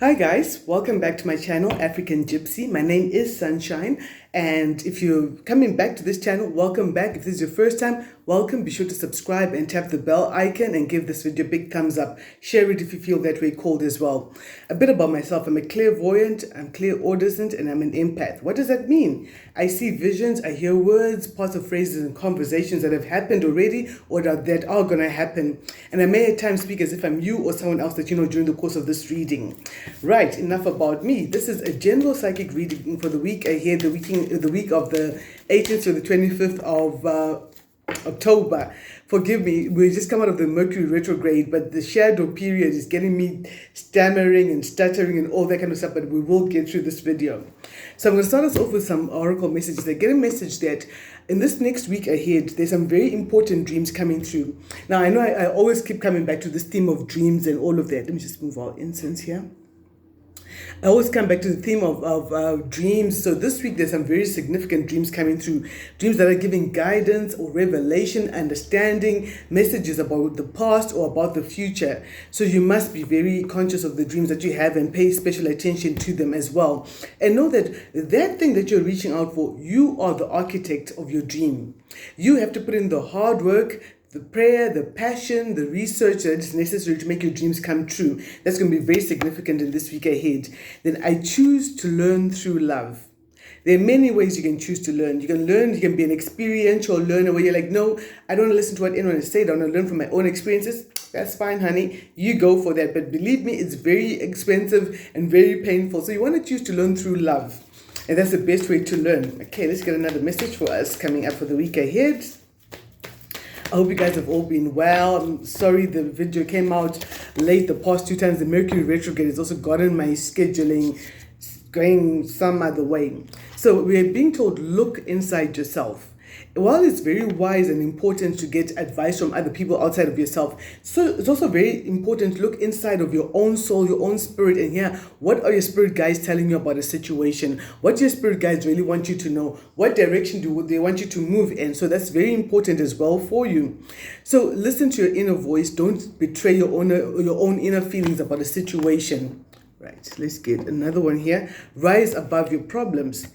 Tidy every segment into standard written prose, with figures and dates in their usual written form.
Hi guys, welcome back to my channel, African Gypsy. My name is Sunshine, and if you're coming back to this channel, welcome back. If this is your first time, welcome. Be sure to subscribe and tap the bell icon and give this video a big thumbs up. Share it if you feel that way called as well. A bit about myself. I'm a clairvoyant, I'm clairaudient, and I'm an empath. What does that mean? I see visions, I hear words, parts of phrases and conversations that have happened already or that are going to happen. And I may at times speak as if I'm you or someone else that you know during the course of this reading. Right, enough about me. This is a general psychic reading for the week ahead, the week of the 18th to the 25th of October. Forgive me, we just come out of the Mercury retrograde, but the shadow period is getting me stammering and stuttering and all that kind of stuff, but we will get through this video. So I'm going to start us off with some oracle messages. I get a message that in this next week ahead, there's some very important dreams coming through. Now, I know I always keep coming back to this theme of dreams and all of that. Let me just move our incense here. I always come back to the theme of dreams. So this week there's some very significant dreams coming through. Dreams that are giving guidance or revelation, understanding, messages about the past or about the future. So you must be very conscious of the dreams that you have and pay special attention to them as well. And know that that thing that you're reaching out for, you are the architect of your dream. You have to put in the hard work, the prayer, the passion, the research that is necessary to make your dreams come true. That's going to be very significant in this week ahead. Then I choose to learn through love. There are many ways you can choose to learn. You can learn, you can be an experiential learner where you're like, no, I don't want to listen to what anyone has said. I want to learn from my own experiences. That's fine, honey. You go for that. But believe me, it's very expensive and very painful. So you want to choose to learn through love. And that's the best way to learn. Okay, let's get another message for us coming up for the week ahead. I hope you guys have all been well. I'm sorry the video came out late the past 2 times. The Mercury retrograde has also gotten my scheduling going some other way. So we are being told, look inside yourself. While it's very wise and important to get advice from other people outside of yourself, so it's also very important to look inside of your own soul, your own spirit, and hear what are your spirit guides telling you about a situation? What do your spirit guides really want you to know? What direction do they want you to move in? So that's very important as well for you. So listen to your inner voice. Don't betray your own inner feelings about a situation. Right, let's get another one here. Rise above your problems.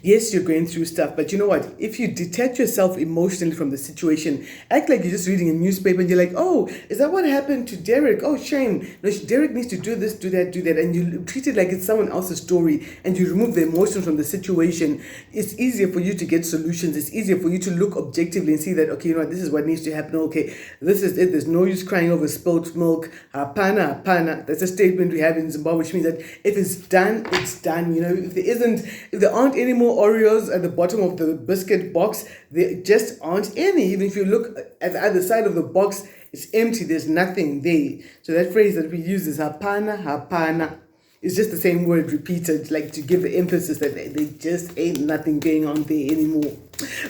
Yes, you're going through stuff, but you know what? If you detach yourself emotionally from the situation, act like you're just reading a newspaper and you're like, oh, is that what happened to Derek? Oh, shame. No, Derek needs to do this, do that, do that. And you treat it like it's someone else's story and you remove the emotion from the situation. It's easier for you to get solutions. It's easier for you to look objectively and see that, okay, you know what? This is what needs to happen. Okay, this is it. There's no use crying over spilled milk. Hapana, hapana. That's a statement we have in Zimbabwe, which means that if it's done, it's done. You know, if there aren't any more Oreos at the bottom of the biscuit box, there just aren't any. Even if you look at the other side of the box, it's empty. There's nothing there. So that phrase that we use is hapana, hapana. It's just the same word repeated, like to give the emphasis that there just ain't nothing going on there anymore.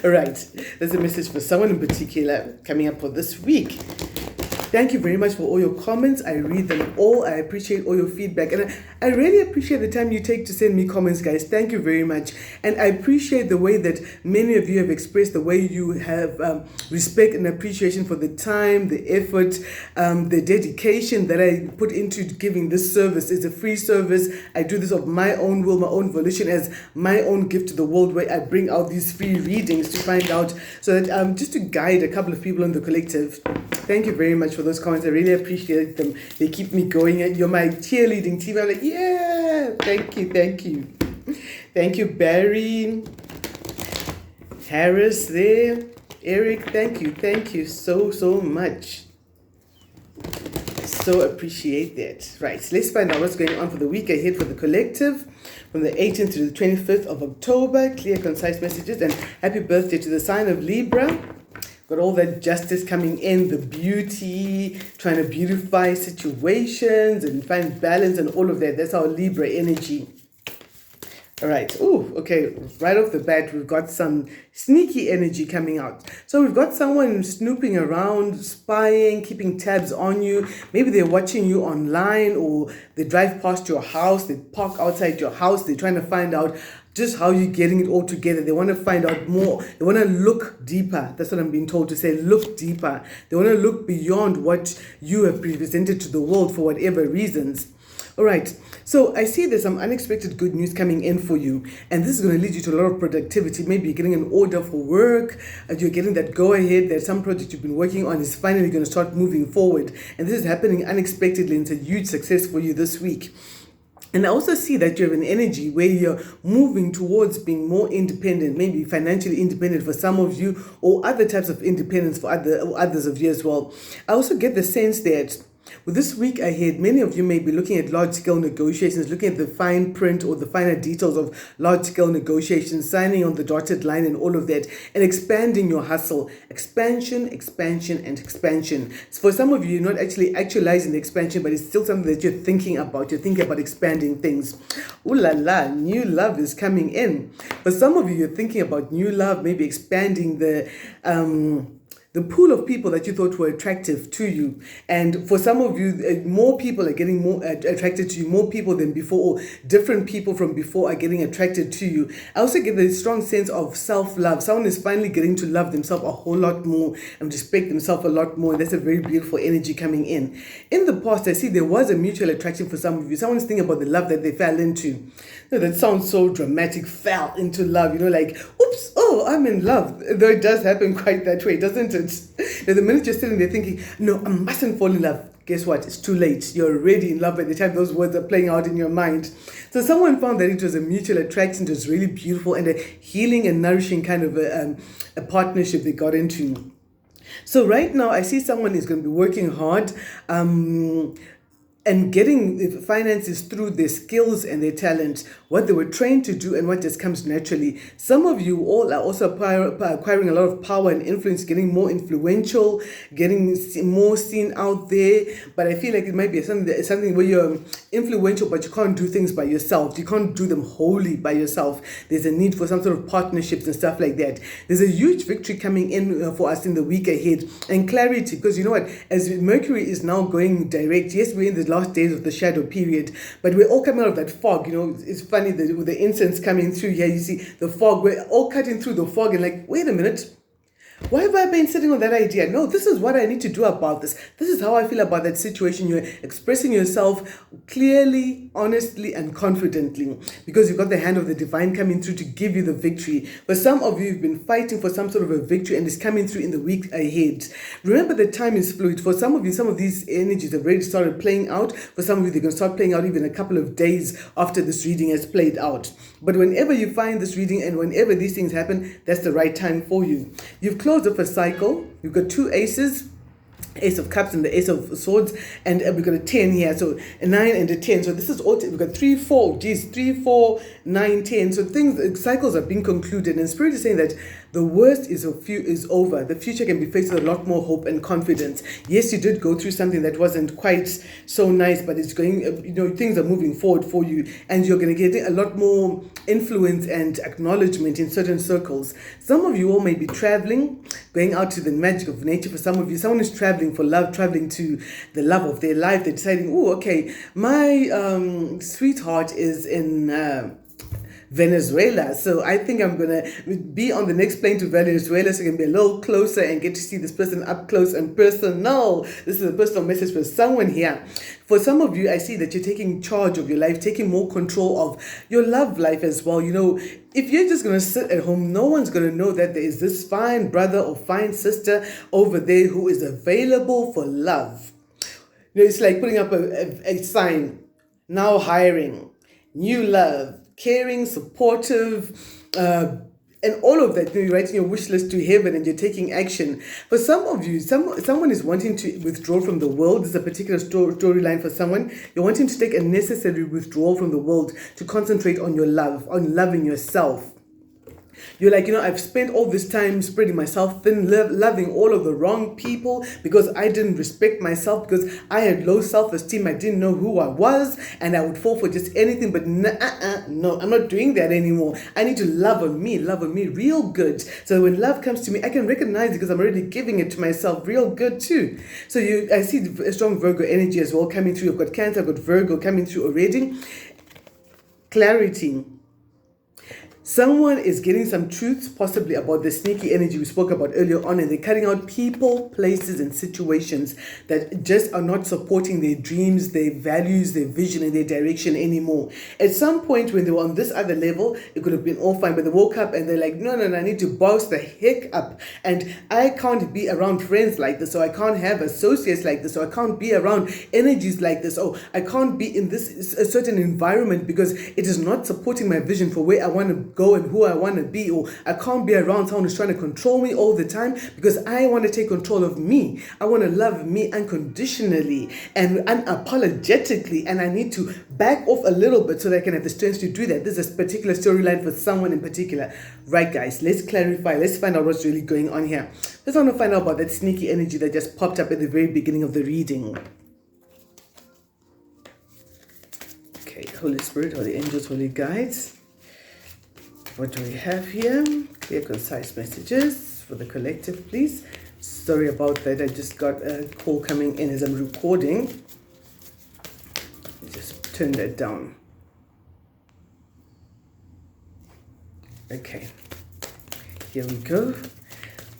All right, that's a message for someone in particular coming up for this week. Thank you very much for all your comments. I read them all. I appreciate all your feedback. And I really appreciate the time you take to send me comments, guys. Thank you very much. And I appreciate the way that many of you have expressed the way you have respect and appreciation for the time, the effort, the dedication that I put into giving this service. It's a free service. I do this of my own will, my own volition, as my own gift to the world, where I bring out these free readings to find out, so that just to guide a couple of people in the collective. Thank you very much for those comments. I really appreciate them. They keep me going. You're my cheerleading team. I'm like, yeah, thank you, thank you. Thank you, Barry, Harris there, Eric, thank you so much. So appreciate that. Right, so let's find out what's going on for the week ahead for the collective from the 18th to the 25th of October. Clear, concise messages, and happy birthday to the sign of Libra. Got all that justice coming in, the beauty, trying to beautify situations and find balance and all of that. That's our Libra energy. All right. Oh, okay. Right off the bat, we've got some sneaky energy coming out. So we've got someone snooping around, spying, keeping tabs on you. Maybe they're watching you online, or they drive past your house, they park outside your house. They're trying to find out just how you're getting it all together. They want to find out more. They want to look deeper. That's what I'm being told to say. Look deeper. They want to look beyond what you have presented to the world for whatever reasons. All right. So I see there's some unexpected good news coming in for you, and this is going to lead you to a lot of productivity. Maybe you're getting an order for work, and you're getting that go ahead that some project you've been working on is finally going to start moving forward. And this is happening unexpectedly, and it's a huge success for you this week. And I also see that you have an energy where you're moving towards being more independent, maybe financially independent for some of you, or other types of independence for others of you as well. I also get the sense that with this week ahead, many of you may be looking at large-scale negotiations, looking at the fine print or the finer details of large-scale negotiations, signing on the dotted line and all of that, and expanding your hustle. Expansion, expansion, and expansion. For some of you, you're not actually actualizing the expansion, but it's still something that you're thinking about. You're thinking about expanding things. Ooh la la, new love is coming in. For some of you, you're thinking about new love, maybe expanding the pool of people that you thought were attractive to you. And for some of you, more people are getting more attracted to you, more people than before, or different people from before are getting attracted to you. I also get the strong sense of self-love. Someone is finally getting to love themselves a whole lot more and respect themselves a lot more. And that's a very beautiful energy coming in. In the past, I see there was a mutual attraction for some of you. Someone's thinking about the love that they fell into. No, that sounds so dramatic, fell into love, like, oops, oh, I'm in love. Though it does happen quite that way, doesn't it? The minute you're sitting there thinking, no, I mustn't fall in love, guess what? It's too late. You're already in love by the time those words are playing out in your mind. So someone found that it was a mutual attraction. It was really beautiful and a healing and nourishing kind of a partnership they got into. So right now, I see someone is going to be working hard, and getting finances through their skills and their talent, what they were trained to do and what just comes naturally. Some of you all are also acquiring a lot of power and influence, getting more influential, getting more seen out there. But I feel like it might be something where you're influential, but you can't do things by yourself. You can't do them wholly by yourself. There's a need for some sort of partnerships and stuff like that. There's a huge victory coming in for us in the week ahead, and clarity, because you know what, as Mercury is now going direct, yes, we're in the last days of the shadow period, but we're all coming out of that fog. It's funny that with the incense coming through here, you see the fog, we're all cutting through the fog and like, wait a minute, why have I been sitting on that idea? No, this is what I need to do about this. This is how I feel about that situation. You're expressing yourself clearly, honestly, and confidently, because you've got the hand of the divine coming through to give you the victory. For some of you, you've been fighting for some sort of a victory, and it's coming through in the week ahead. Remember, the time is fluid. For some of you, some of these energies have already started playing out. For some of you, they're going to start playing out even a couple of days after this reading has played out. But whenever you find this reading and whenever these things happen, that's the right time for you. You've closed up a cycle. You've got two aces, Ace of Cups and the Ace of Swords, and we've got a 10 here, so a 9 and a 10. So this is all, we've got 3, 4, 4, 9, 10. So cycles are being concluded, and Spirit is saying that the worst is over. The future can be faced with a lot more hope and confidence. Yes, you did go through something that wasn't quite so nice, but it's going, things are moving forward for you, and you're going to get a lot more influence and acknowledgement in certain circles. Some of you all may be traveling, going out to the magic of nature. For some of you, someone is traveling for love, traveling to the love of their life. They're deciding, oh, okay, my sweetheart is in Venezuela, so I think I'm gonna be on the next plane to Venezuela, so I can be a little closer and get to see this person up close and personal. This is a personal message for someone here. For some of you, I see that you're taking charge of your life, taking more control of your love life as well. If you're just going to sit at home, no one's going to know that there is this fine brother or fine sister over there who is available for love. It's like putting up a sign, now hiring, new love, caring, supportive, and all of that. You're writing your wish list to heaven and you're taking action. For some of you, someone is wanting to withdraw from the world. This is a particular storyline for someone. You're wanting to take a necessary withdrawal from the world to concentrate on your love, on loving yourself. You're like, I've spent all this time spreading myself thin, loving all of the wrong people because I didn't respect myself, because I had low self-esteem. I didn't know who I was, and I would fall for just anything. But no, I'm not doing that anymore. I need to love on me real good. So when love comes to me, I can recognize it because I'm already giving it to myself real good too. So I see a strong Virgo energy as well coming through. I've got Cancer, I've got Virgo coming through already. Clarity. Someone is getting some truths, possibly about the sneaky energy we spoke about earlier on, and they're cutting out people, places, and situations that just are not supporting their dreams, their values, their vision, and their direction anymore. At some point, when they were on this other level, it could have been all fine, but they woke up and they're like, no, I need to bounce the heck up. And I can't be around friends like this, or I can't have associates like this, or I can't be around energies like this, or I can't be in this a certain environment because it is not supporting my vision for where I want to go and who I want to be, or I can't be around someone who's trying to control me all the time because I want to take control of me. I want to love me unconditionally and unapologetically, and I need to back off a little bit so that I can have the strength to do that. This is a particular storyline for someone in particular. Right, guys, let's clarify. Let's find out what's really going on here. Let's want to find out about that sneaky energy that just popped up at the very beginning of the reading. Okay, Holy Spirit, Holy Angels, Holy Guides. What do we have here? Clear, concise messages for the collective, please. Sorry about that. I just got a call coming in as I'm recording. Just turn that down. Okay. Here we go.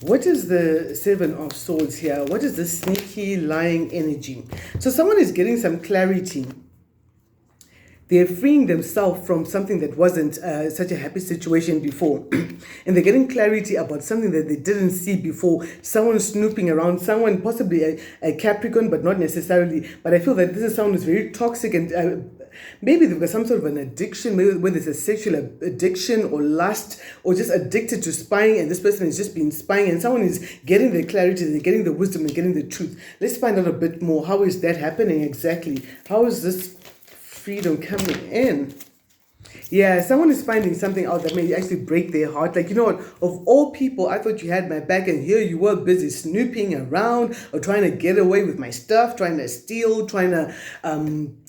What is the Seven of Swords here? What is the sneaky, lying energy? So someone is getting some clarity. They're freeing themselves from something that wasn't such a happy situation before. And they're getting clarity about something that they didn't see before. Someone snooping around, someone possibly a Capricorn, but not necessarily. But I feel that this is someone who's very toxic, and maybe they've got some sort of an addiction, maybe when there's a sexual addiction or lust, or just addicted to spying, and this person has just been spying, and someone is getting the clarity, they're getting the wisdom, they're getting the truth. Let's find out a bit more. How is that happening exactly? How is this freedom coming in? Yeah, someone is finding something out that may actually break their heart. Like, you know what, of all people, I thought you had my back, and here you were busy snooping around or trying to get away with my stuff, trying to steal, trying to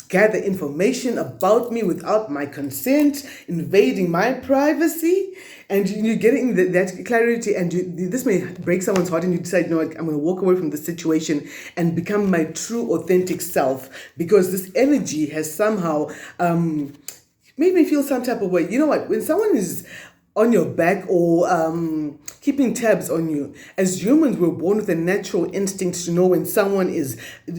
gather information about me without my consent, invading my privacy. And you're getting that clarity, and this may break someone's heart, and you decide, you know what, I'm going to walk away from the situation and become my true, authentic self, because this energy has somehow made me feel some type of way. You know what, when someone is on your back or keeping tabs on you, as humans, we're born with a natural instinct to know when someone is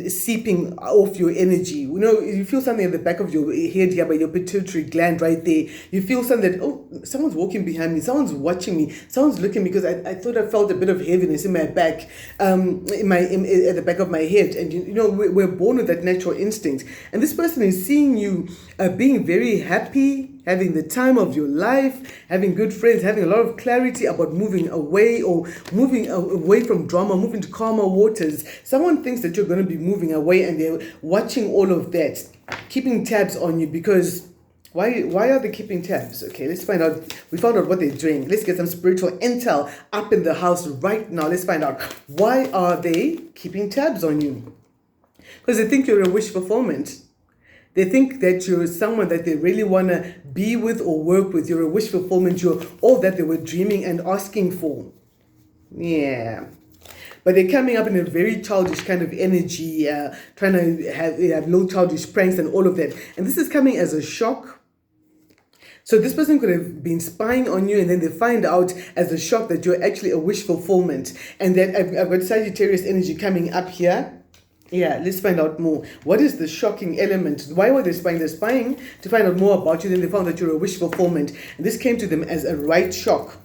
seeping off your energy. You know, you feel something at the back of your head here by your pituitary gland right there. You feel something that, oh, someone's walking behind me, someone's watching me, someone's looking, because I thought I felt a bit of heaviness in my back, at the back of my head. And you know, we're born with that natural instinct, and this person is seeing you being very happy, having the time of your life, having good friends, having a lot of clarity about moving away, or moving away from drama, moving to calmer waters. Someone thinks that you're going to be moving away, and they're watching all of that, keeping tabs on you. Because why are they keeping tabs? Okay, let's find out. We found out what they're doing. Let's get some spiritual intel up in the house right now. Let's find out, why are they keeping tabs on you? Because they think you're a wish fulfillment. They think that you're someone that they really want to be with or work with. You're a wish fulfillment. You're all that they were dreaming and asking for. Yeah. But they're coming up in a very childish kind of energy, trying to have little childish pranks and all of that. And this is coming as a shock. So this person could have been spying on you, and then they find out as a shock that you're actually a wish fulfillment. And then I've got Sagittarius energy coming up here. Yeah, let's find out more. What is the shocking element? Why were they spying? They're spying to find out more about you. Then they found that you're a wish fulfillment. And this came to them as a right shock.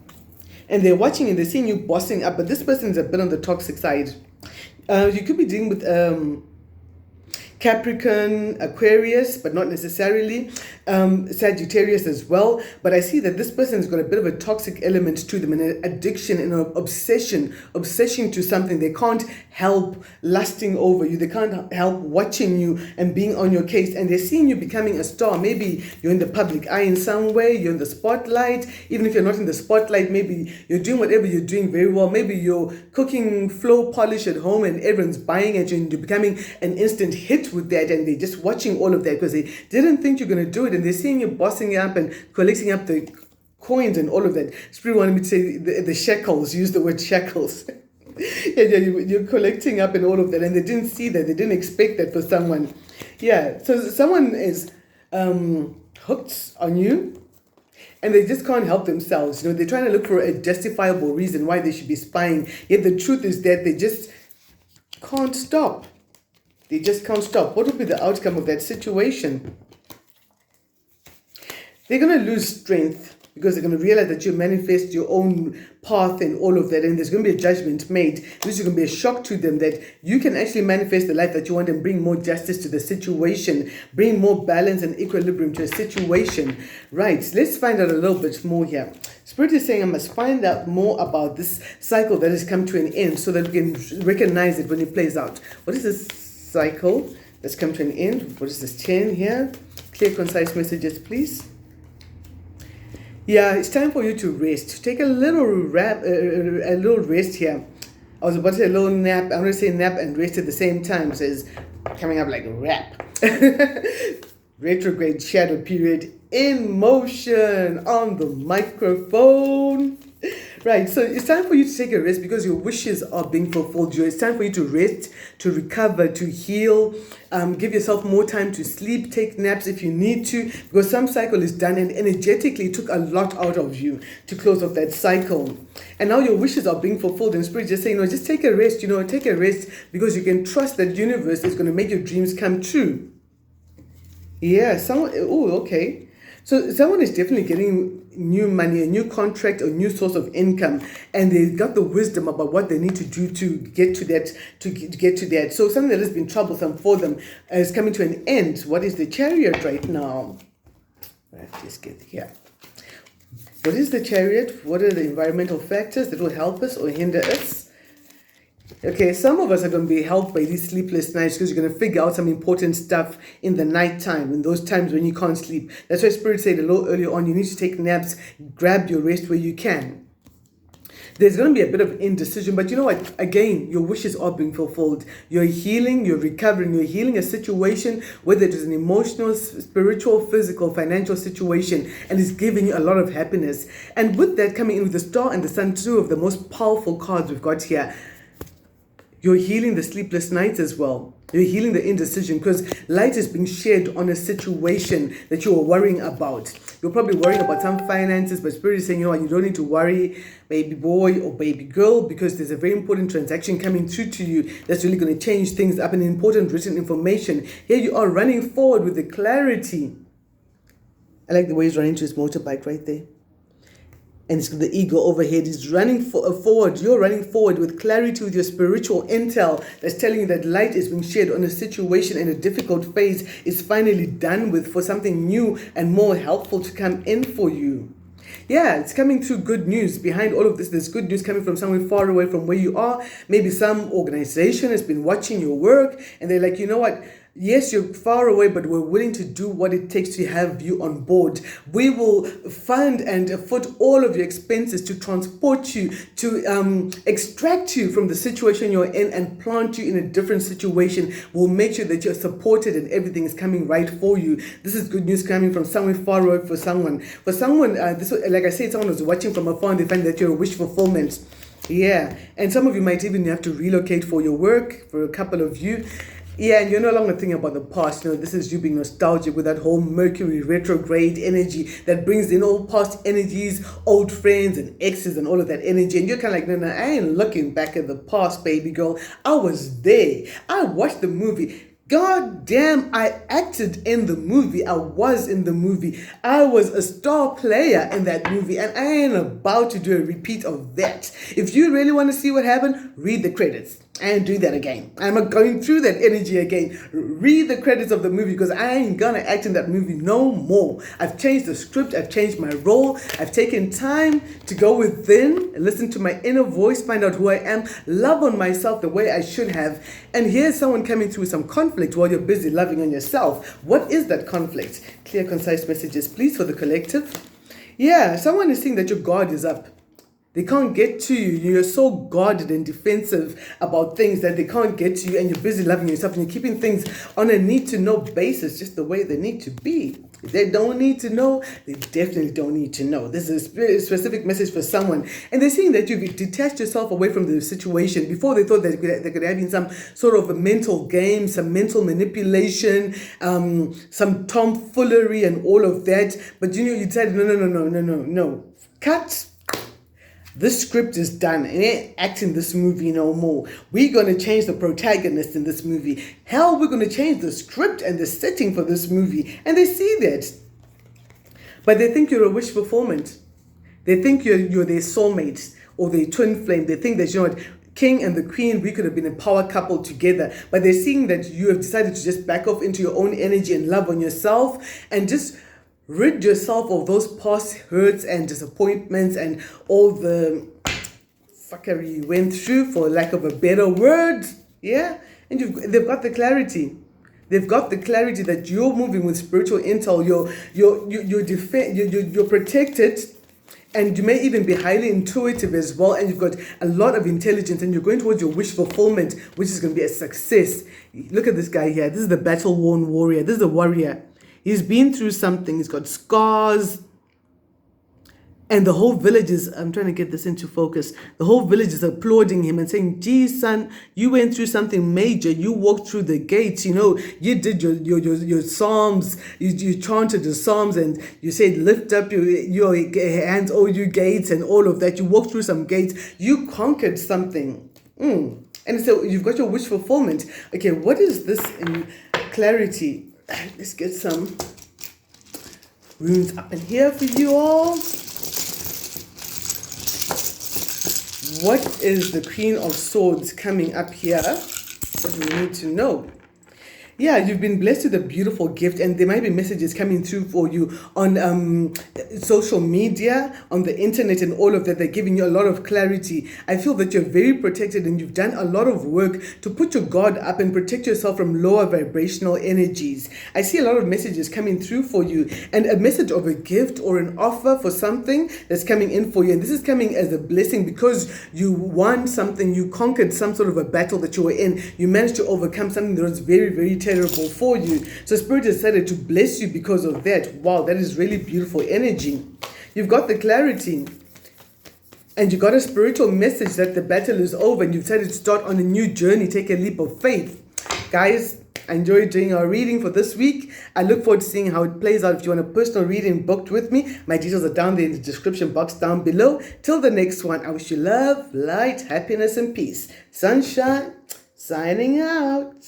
And they're watching and they're seeing you bossing up. But this person is a bit on the toxic side. You could be dealing with Capricorn, Aquarius, but not necessarily. Sagittarius as well. But I see that this person's got a bit of a toxic element to them, an addiction and an obsession to something. They can't help lusting over you. They can't help watching you and being on your case. And they're seeing you becoming a star. Maybe you're in the public eye in some way. You're in the spotlight. Even if you're not in the spotlight, maybe you're doing whatever you're doing very well. Maybe you're cooking flow polish at home and everyone's buying it, and you're becoming an instant hit with that. And they're just watching all of that because they didn't think you're going to do it. And they're seeing you bossing up and collecting up the coins and all of that. Spirit wanted me to say the shekels, use the word shekels. Yeah, you're collecting up and all of that. And they didn't see that. They didn't expect that for someone. Yeah, so someone is hooked on you. And they just can't help themselves. They're trying to look for a justifiable reason why they should be spying. Yet the truth is that they just can't stop. They just can't stop. What will be the outcome of that situation? They're going to lose strength because they're going to realize that you manifest your own path and all of that. And there's going to be a judgment made. This is going to be a shock to them that you can actually manifest the life that you want and bring more justice to the situation, bring more balance and equilibrium to a situation. Right, let's find out a little bit more here. Spirit is saying I must find out more about this cycle that has come to an end so that we can recognize it when it plays out. What is this cycle that's come to an end? What is this 10 here? Clear, concise messages, please. Yeah, it's time for you to rest. Take a little rest here. I was about to say a little nap. I'm going to say nap and rest at the same time. So it's coming up like a rap. Retrograde shadow period in motion on the microphone. Right, so it's time for you to take a rest because your wishes are being fulfilled. It's time for you to rest, to recover, to heal. Give yourself more time to sleep, take naps if you need to, because some cycle is done and energetically it took a lot out of you to close off that cycle. And now your wishes are being fulfilled and Spirit just saying, just take a rest, take a rest because you can trust that universe is going to make your dreams come true. Yeah, okay. So someone is definitely getting new money, a new contract, a new source of income, and they got the wisdom about what they need to do to get to that. So something that has been troublesome for them is coming to an end. What is the Chariot right now? Right, let's get here. What is the Chariot? What are the environmental factors that will help us or hinder us? Okay, some of us are going to be helped by these sleepless nights because you're going to figure out some important stuff in the night time, in those times when you can't sleep. That's why Spirit said a little earlier on, you need to take naps, grab your rest where you can. There's going to be a bit of indecision, but you know what? Again, your wishes are being fulfilled. You're healing, you're recovering, you're healing a situation, whether it is an emotional, spiritual, physical, financial situation, and it's giving you a lot of happiness. And with that coming in with the Star and the Sun, two of the most powerful cards we've got here, you're healing the sleepless nights as well. You're healing the indecision because light is being shed on a situation that you are worrying about. You're probably worrying about some finances, but Spirit is saying, you don't need to worry, baby boy or baby girl, because there's a very important transaction coming through to you that's really going to change things up, and important written information. Here you are running forward with the clarity. I like the way he's running to his motorbike right there. And it's the ego overhead is running forward. You're running forward with clarity, with your spiritual intel that's telling you that light is being shed on a situation and a difficult phase is finally done with, for something new and more helpful to come in for you. Yeah, it's coming through good news. Behind all of this, there's good news coming from somewhere far away from where you are. Maybe some organization has been watching your work and they're like, you know what? Yes, you're far away, but we're willing to do what it takes to have you on board. We will fund and foot all of your expenses to transport you, to extract you from the situation you're in and plant you in a different situation. We'll make sure that you're supported and everything is coming right for you. This is good news coming from somewhere far away for someone. For someone, like I said, someone who's watching from afar and they find that you're a wish fulfillment. Yeah, and some of you might even have to relocate for your work, for a couple of you. Yeah, and you're no longer thinking about the past. This is you being nostalgic with that whole Mercury retrograde energy that brings in all past energies, old friends and exes and all of that energy. And you're kind of like, no, I ain't looking back at the past, baby girl. I was there. I watched the movie. God damn, I acted in the movie. I was in the movie. I was a star player in that movie, and I ain't about to do a repeat of that. If you really want to see what happened, read the credits. And do that again. I'm not going through that energy again. Read the credits of the movie because I ain't gonna act in that movie no more. I've changed the script. I've changed my role. I've taken time to go within, listen to my inner voice, find out who I am, love on myself the way I should have. And here's someone coming through some conflict while you're busy loving on yourself. What is that conflict? Clear, concise messages, please, for the collective. Yeah, someone is saying that your guard is up. They can't get to you. You're so guarded and defensive about things that they can't get to you, and you're busy loving yourself and you're keeping things on a need-to-know basis, just the way they need to be. If they don't need to know, they definitely don't need to know. This is a specific message for someone. And they're saying that you've detached yourself away from the situation. Before, they thought that they could have in some sort of a mental game, some mental manipulation, some tomfoolery and all of that. But you decided, no. Cut. This script is done. It ain't acting this movie no more. We're going to change the protagonist in this movie. Hell, we're going to change the script and the setting for this movie. And they see that. But they think you're a wish fulfillment. They think you're their soulmate or their twin flame. They think that, king and the queen, we could have been a power couple together. But they're seeing that you have decided to just back off into your own energy and love on yourself and just rid yourself of those past hurts and disappointments and all the fuckery you went through, for lack of a better word. Yeah? And they've got the clarity. They've got the clarity that you're moving with spiritual intel. You're protected, and you may even be highly intuitive as well, and you've got a lot of intelligence, and you're going towards your wish fulfillment, which is going to be a success. Look at this guy here. This is the battle-worn warrior. This is the warrior. He's been through something. He's got scars. And the whole village is, I'm trying to get this into focus. The whole village is applauding him and saying, geez, son, you went through something major. You walked through the gates, you did your psalms. You chanted the psalms and you said, lift up your hands, all you gates, and all of that. You walked through some gates. You conquered something. And so you've got your wish fulfillment. Okay, what is this in clarity? Let's get some runes up in here for you all. What is the Queen of Swords coming up here? What do we need to know? Yeah, you've been blessed with a beautiful gift, and there might be messages coming through for you on social media, on the internet, and all of that. They're giving you a lot of clarity. I feel that you're very protected, and you've done a lot of work to put your guard up and protect yourself from lower vibrational energies. I see a lot of messages coming through for you, and a message of a gift or an offer for something that's coming in for you. And this is coming as a blessing because you won something, you conquered some sort of a battle that you were in. You managed to overcome something that was very, very terrible for you. So Spirit decided to bless you because of that. Wow, that is really beautiful energy. You've got the clarity, and you got a spiritual message that the battle is over and you've decided to start on a new journey. Take a leap of faith. Guys, I enjoyed doing our reading for this week. I look forward to seeing how it plays out. If you want a personal reading booked with me, my details are down there in the description box down below. Till the next one, I wish you love, light, happiness, and peace. Sunshine, signing out.